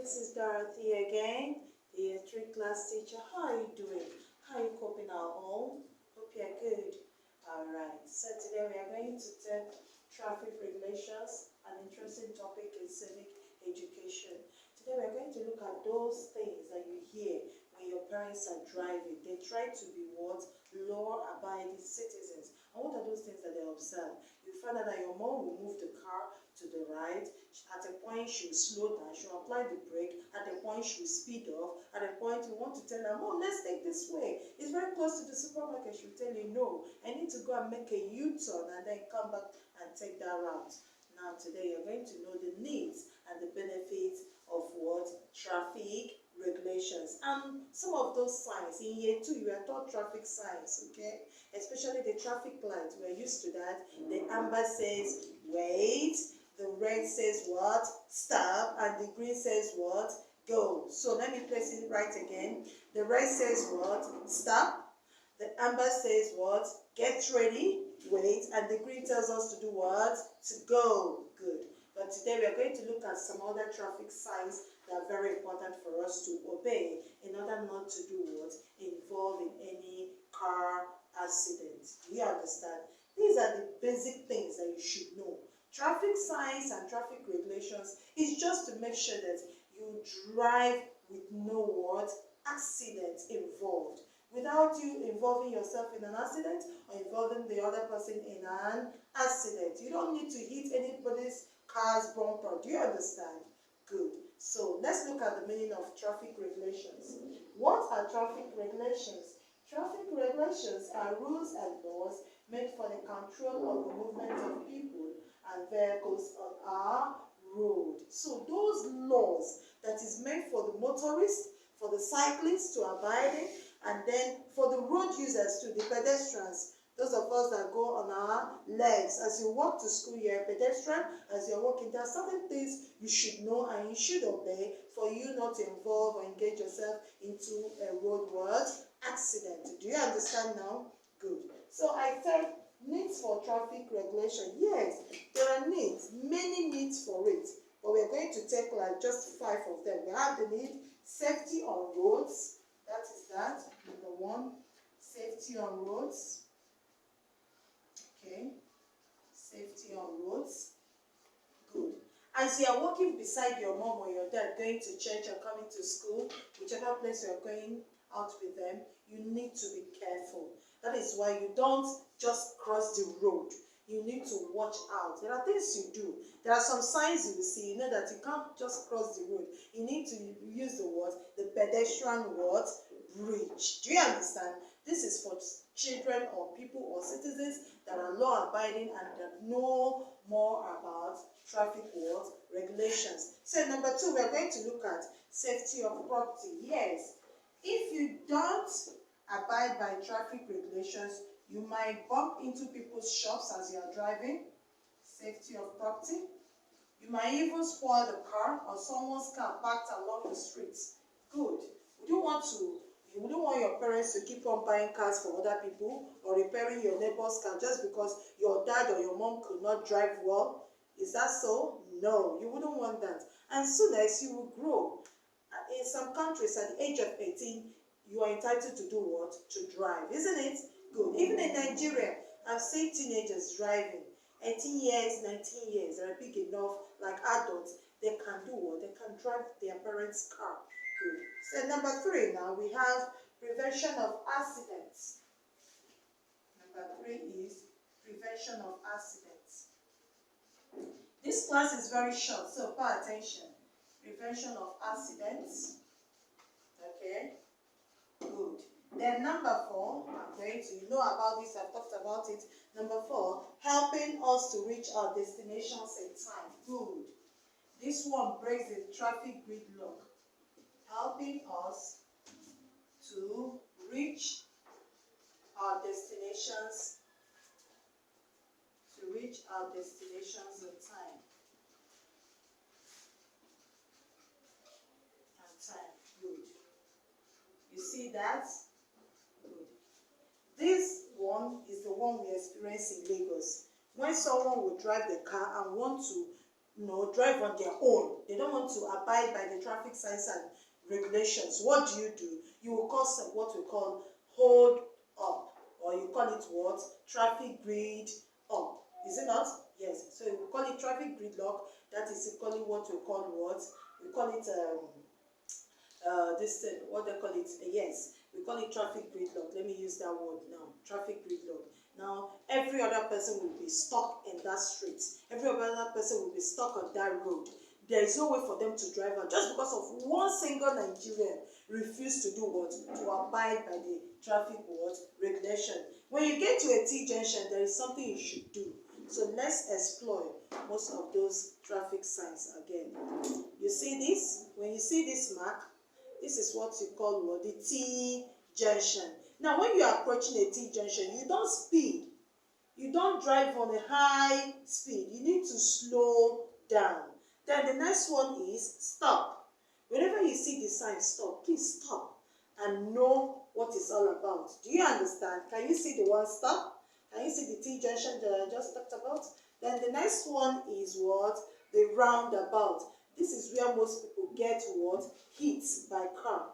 This is Dorothy again, the history class teacher. How are you doing? How are you coping at home? Hope you're good. Alright, so today we are going to take traffic regulations, an interesting topic in civic education. Today we are going to look at those things that you hear when your parents are driving. They try to be what? Law-abiding citizens. And what are those things that they observe? You find out that your mom will move the car to the right. At a point, she will slow down. She will apply the brake. At a point, she will speed off. At a point, you want to tell her, "Mom, let's take this way. It's very close to the supermarket." She will tell you, "No, I need to go and make a U-turn and then come back and take that route." Now, today, you're going to know the needs and the benefits of what? Traffic regulations. And some of those signs. In year 2, you are taught traffic signs, okay? Especially the traffic lights. We're used to that. The amber says, wait. The red says what? Stop. And the green says what? Go. So let me place it right again. The red says what? Stop. The amber says what? Get ready. Wait. And the green tells us to do what? To go. Good. But today we are going to look at some other traffic signs that are very important for us to obey in order not to do what? Involve in any car accident. Do you understand? These are the basic things that you should know. Traffic signs and traffic regulations is just to make sure that you drive with no what? Accident involved. Without you involving yourself in an accident or involving the other person in an accident. You don't need to hit anybody's car's bumper. Do you understand? Good. So let's look at the meaning of traffic regulations. What are traffic regulations? Traffic regulations are rules and laws made for the control of the movement of people and vehicles on our road. So those laws that is meant for the motorists, for the cyclists to abide in, and then for the road users too, the pedestrians, those of us that go on our legs. As you walk to school, you're a pedestrian. As you're walking, there are certain things you should know and you should obey for you not to involve or engage yourself into a roadward accident. Do you understand now? Good. So I said needs for traffic regulation. Yes, there are needs, many needs for it. But we're going to take like just 5 of them. We have the need safety on roads. That is that. Number 1, safety on roads. Okay, safety on roads. Good. As you are walking beside your mom or your dad, going to church or coming to school, whichever place you are going out with them, you need to be careful. That is why you don't just cross the road. You need to watch out. There are things you do. There are some signs you will see. You know that you can't just cross the road. You need to use the what? The pedestrian what? Bridge. Do you understand? This is for children or people or citizens that are law-abiding and that know more about traffic what? Regulations. So number 2, we are going to look at safety of property. Yes. If you don't abide by traffic regulations, you might bump into people's shops as you are driving. Safety of property. You might even spoil the car or someone's car parked along the streets. Good. You wouldn't want your parents to keep on buying cars for other people or repairing your neighbor's car just because your dad or your mom could not drive well. Is that so? No, you wouldn't want that. And soon as you will grow, in some countries at the age of 18, you are entitled to do what? To drive, isn't it? Good. Even in Nigeria, I've seen teenagers driving. 18 years, 19 years, they're big enough, like adults, they can do what? They can drive their parents' car. Good. So number 3 now, we have prevention of accidents. Number 3 is prevention of accidents. This class is very short, so pay attention. Prevention of accidents. Okay. Good. Then number 4, I'm going to, you know about this, I've talked about it. Number 4, helping us to reach our destinations in time. Good. This one breaks the traffic gridlock. Helping us to reach our destinations, in time. Good. You see that? Good. This one is the one we experience in Lagos. When someone will drive the car and want to drive on their own. They don't want to abide by the traffic signs and regulations. What do? You will cause what we call hold up, or you call it what? Traffic grid up. Is it not? Yes. So we call it traffic gridlock. That is equally what we call what? We call it this thing, what they call it? Yes, we call it traffic gridlock. Let me use that word now. Traffic gridlock. Now, every other person will be stuck in that street. Every other person will be stuck on that road. There is no way for them to drive out just because of one single Nigerian refused to do what? To abide by the traffic what? Regulation. When you get to a T junction, there is something you should do. So let's explore most of those traffic signs again. You see this? When you see this mark, this is what you call what? The T junction. Now, when you are approaching a T junction, you don't speed. You don't drive on a high speed. You need to slow down. Then the next one is stop. Whenever you see the sign stop, please stop and know what it's all about. Do you understand? Can you see the one stop? Can you see the T junction that I just talked about? Then the next one is what? The roundabout. This is where most people get what? Hit by car.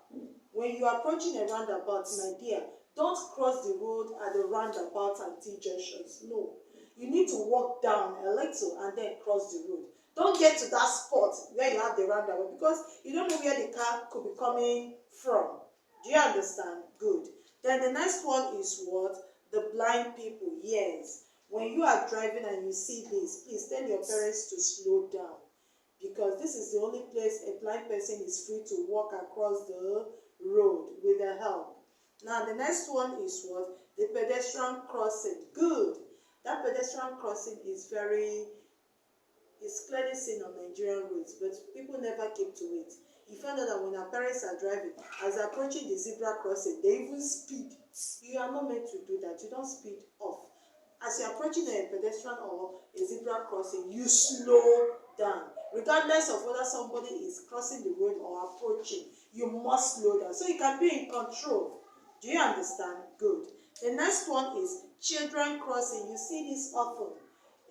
When you are approaching a roundabout, my dear, don't cross the road at the roundabout and T junctions. No. You need to walk down a little and then cross the road. Don't get to that spot where you have the roundabout because you don't know where the car could be coming from. Do you understand? Good. Then the next one is what? The blind people. Yes. When you are driving and you see this, please tell your parents to slow down, because this is the only place a blind person is free to walk across the road with their help. Now the next one is what? The pedestrian crossing. Good. That pedestrian crossing is clearly seen on Nigerian roads, but people never keep to it. You find out that when our parents are driving, as they're approaching the zebra crossing, they even speed. You are not meant to do that. You don't speed off. As you're approaching a pedestrian or a zebra crossing, you slow down. Regardless of whether somebody is crossing the road or approaching, you must slow down so you can be in control. Do you understand? Good. The next one is children crossing. You see this often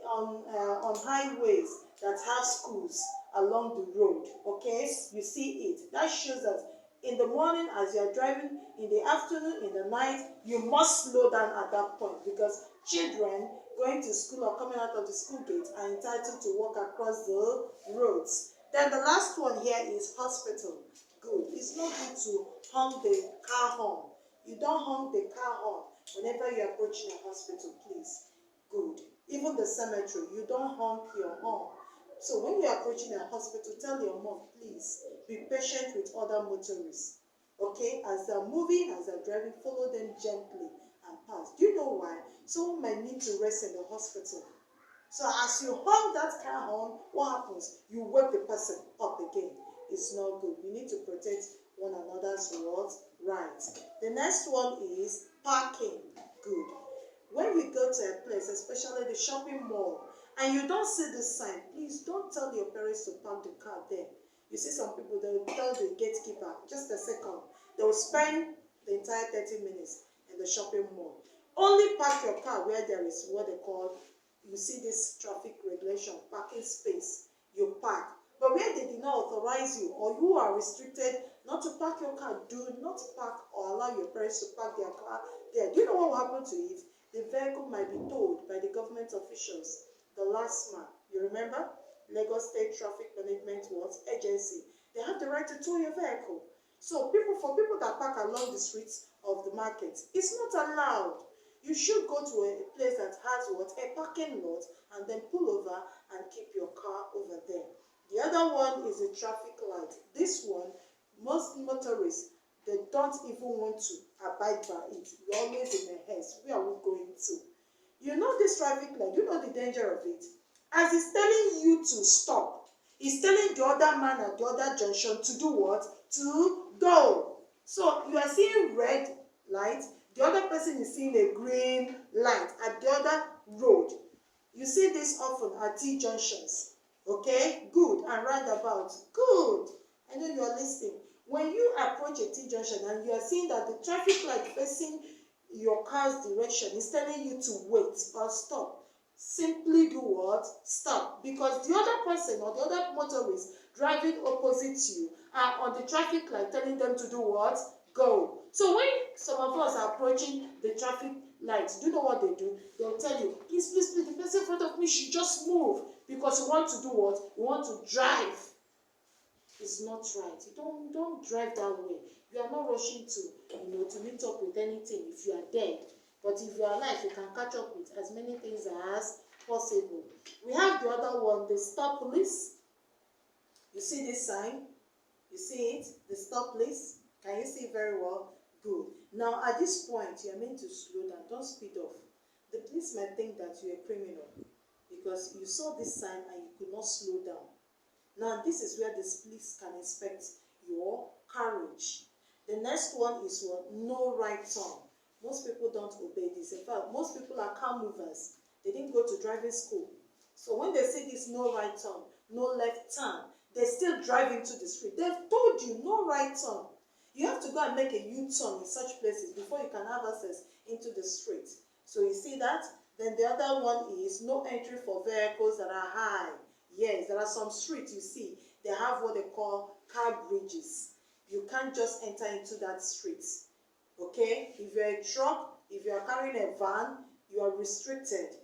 on highways that have schools along the road. Okay, you see it. That shows that in the morning as you are driving, in the afternoon, in the night, you must slow down at that point, because children going to school or coming out of the school gate are entitled to walk across the roads. Then the last one here is hospital. Good. It's not good to honk the car horn. You don't honk the car horn whenever you're approaching a hospital, please. Good. Even the cemetery, you don't honk your horn. So when you're approaching a hospital, tell your mom, please, be patient with other motorists. Okay? As they're moving, as they're driving, follow them gently and pass. Do you know why? Someone might need to rest in the hospital. So as you honk that car horn, what happens? You wake the person up again. It's not good. We need to protect one another's rights. The next one is parking. Good. When you go to a place, especially the shopping mall, and you don't see the sign, please don't tell your parents to park the car there. You see some people, they will tell the gatekeeper, just a second. They will spend the entire 30 minutes in the shopping mall. Only park your car where there is what they call, you see this traffic regulation, parking space, you park. But where they did not authorize you, or you are restricted not to park your car, do not park or allow your parents to park their car there. Do you know what will happen to it? The vehicle might be towed by the government officials. The last man, you remember? Lagos State Traffic Management Agency. They have the right to tow your vehicle. So for people that park along the streets of the market, it's not allowed. You should go to a place that has a parking lot and then pull over and keep your car over there. The other one is a traffic light. This one, most motorists, they don't even want to abide by it. You're always in a haste. Where are we going to? You know this traffic light, you know the danger of it. As it's telling you to stop, it's telling the other man at the other junction to do what? To go. So you are seeing red light, the other person is seeing a green light at the other road. You see this often at T junctions. Okay? Good. And roundabout. Good. I know you are listening. When you approach a T junction and you are seeing that the traffic light facing your car's direction is telling you to wait or stop, simply do what? Stop. Because the other person or the other motorist driving opposite you are on the traffic light telling them to do what? Go. So when some of us are approaching the traffic light, do you know what they do? They'll tell you, please, please, please, the person in front of me should just move, because you want to do what? You want to drive. It's not right. You don't drive that way. You are not rushing to meet up with anything if you are dead. But if you are alive, you can catch up with as many things as possible. We have the other one, the stop police. You see this sign? You see it? The stop police. Can you see it very well? Good. Now at this point, you are meant to slow down. Don't speed off. The police might think that you are a criminal because you saw this sign and you could not slow down. Now this is where the police can inspect your courage. The next one is what? No right turn. Most people don't obey this. In fact, most people are car movers. They didn't go to driving school. So when they see this no right turn, no left turn, they still drive into the street. They've told you no right turn. You have to go and make a U-turn in such places before you can have access into the street. So you see that? Then the other one is no entry for vehicles that are high. Yes, there are some streets you see, they have what they call car bridges. You can't just enter into that street. Okay? If you're a truck, if you are carrying a van, you are restricted.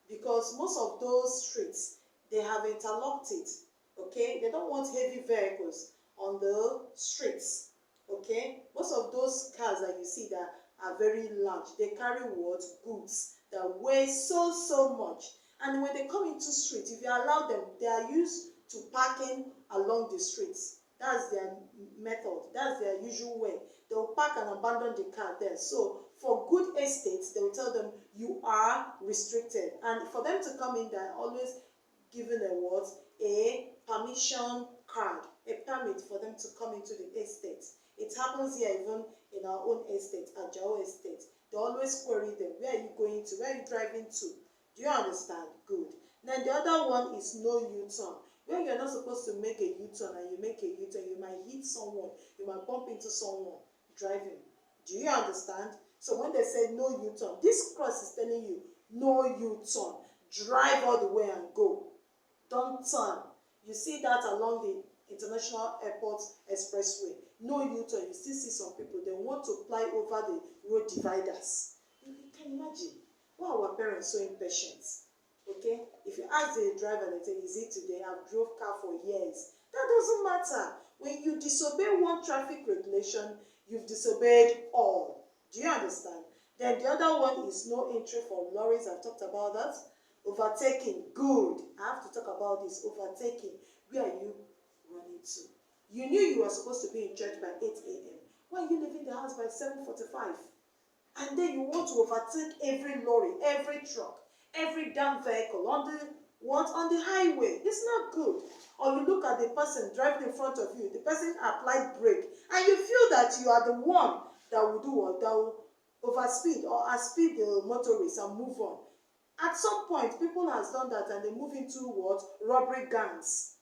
Because most of those streets, they have interlocked it. Okay? They don't want heavy vehicles on the streets. Okay? Most of those cars that you see that are very large, they carry what? Goods that weigh so much. And when they come into street, if you allow them, they are used to parking along the streets. That's their method. That's their usual way. They will park and abandon the car there. So for good estates, they will tell them you are restricted. And for them to come in, they are always given a what? A permission card, a permit for them to come into the estate. It happens here even in our own estate, Ajao estate. They always query them. Where are you going to? Where are you driving to? Do you understand? Good. Then the other one is no U-turn. When you're not supposed to make a U-turn and you make a U-turn, you might hit someone, you might bump into someone driving. Do you understand? So when they say no U-turn, this cross is telling you no U-turn. Drive all the way and go. Don't turn. You see that along the International Airport Expressway. No U-turn. You still see some people, they want to fly over the road dividers. You can imagine. Why are our parents so impatient? Okay? If you ask the driver, they say, is it today? I've drove car for years. That doesn't matter. When you disobey one traffic regulation, you've disobeyed all. Do you understand? Then the other one is no entry for lorries. I've talked about that. Overtaking. Good. I have to talk about this. Overtaking. Where are you running to? You knew you were supposed to be in church by 8 a.m. Why are you leaving the house by 7:45? And then you want to overtake every lorry, every truck, every damn vehicle on the highway. It's not good. Or you look at the person driving in front of you, the person applied brake, and you feel that you are the one that will do what? That will overspeed or outspeed the motorist and move on. At some point, people has done that and they move into what? Robbery gangs.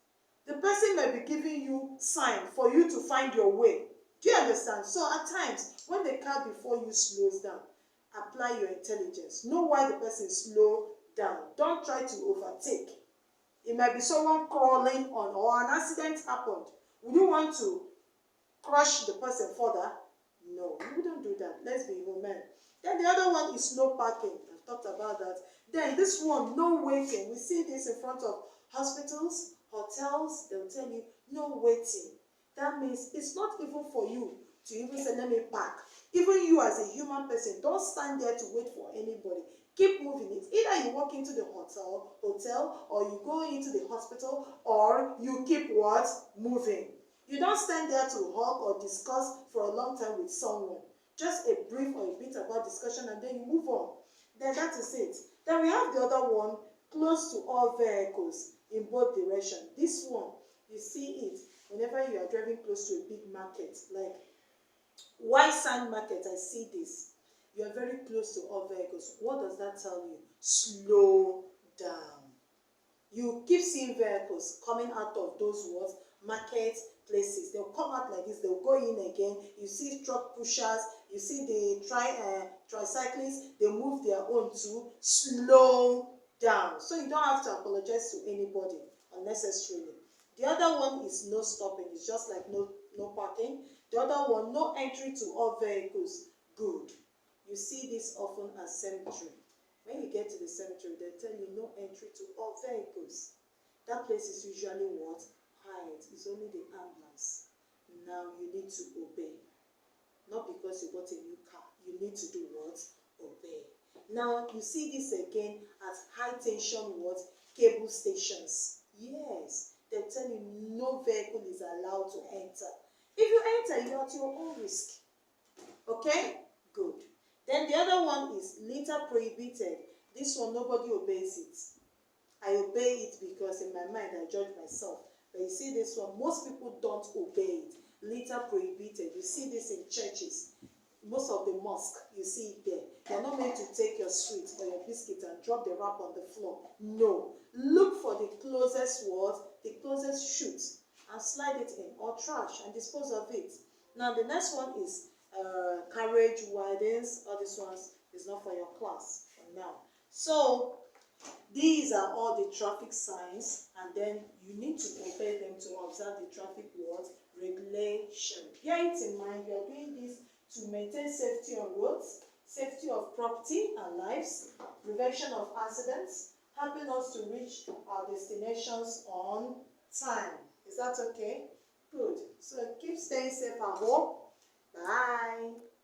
The person may be giving you sign for you to find your way. Do you understand? So at times, when the car before you slows down, apply your intelligence. Know why the person slow down. Don't try to overtake. It might be someone crawling on or an accident happened. Would you want to crush the person further? No, you wouldn't do that. Let's be human. Then the other one is no parking. I've talked about that. Then this one, no waiting. We see this in front of hospitals, hotels. They'll tell you no waiting. That means it's not even for you to even say, let me park. Even you as a human person, don't stand there to wait for anybody. Keep moving it. Either you walk into the hotel, or you go into the hospital, or you keep what? Moving. You don't stand there to hug or discuss for a long time with someone. Just a brief or a bit about discussion and then you move on. Then that is it. Then we have the other one, close to all vehicles in both directions. This one, you see it whenever you are driving close to a big market, like White Sand Market, I see this. You are very close to all vehicles. What does that tell you? Slow down. You keep seeing vehicles coming out of those what? Market places. They'll come out like this. They'll go in again. You see truck pushers. You see the tricyclists. They move their own too. Slow down. So you don't have to apologize to anybody unnecessarily. The other one is no stopping. It's just like no parking. The other one, no entry to all vehicles. Good. You see this often at cemetery. When you get to the cemetery, they tell you no entry to all vehicles. That place is usually what? Quiet. It's only the ambulance. Now you need to obey. Not because you bought a new car. You need to do what? Obey. Now you see this again at high tension what? Cable stations. Yes. They tell you no vehicle is allowed to enter. If you enter, you're at your own risk. Okay? Good. Then the other one is litter prohibited. This one, nobody obeys it. I obey it because in my mind I judge myself. But you see this one, most people don't obey it. Litter prohibited. You see this in churches. Most of the mosque, you see it there. You're not meant to take your sweet or your biscuit and drop the wrap on the floor. No. Look for the closest word, the closest chute, and slide it in, or trash, and dispose of it. Now the next one is carriage widens. All these ones is not for your class for now. So these are all the traffic signs, and then you need to obey them to observe the traffic laws regulation. Bear it in mind, you are doing this to maintain safety on roads, safety of property and lives, prevention of accidents, helping us to reach our destinations on time. Is that okay? Good. So keep staying safe at home. Bye.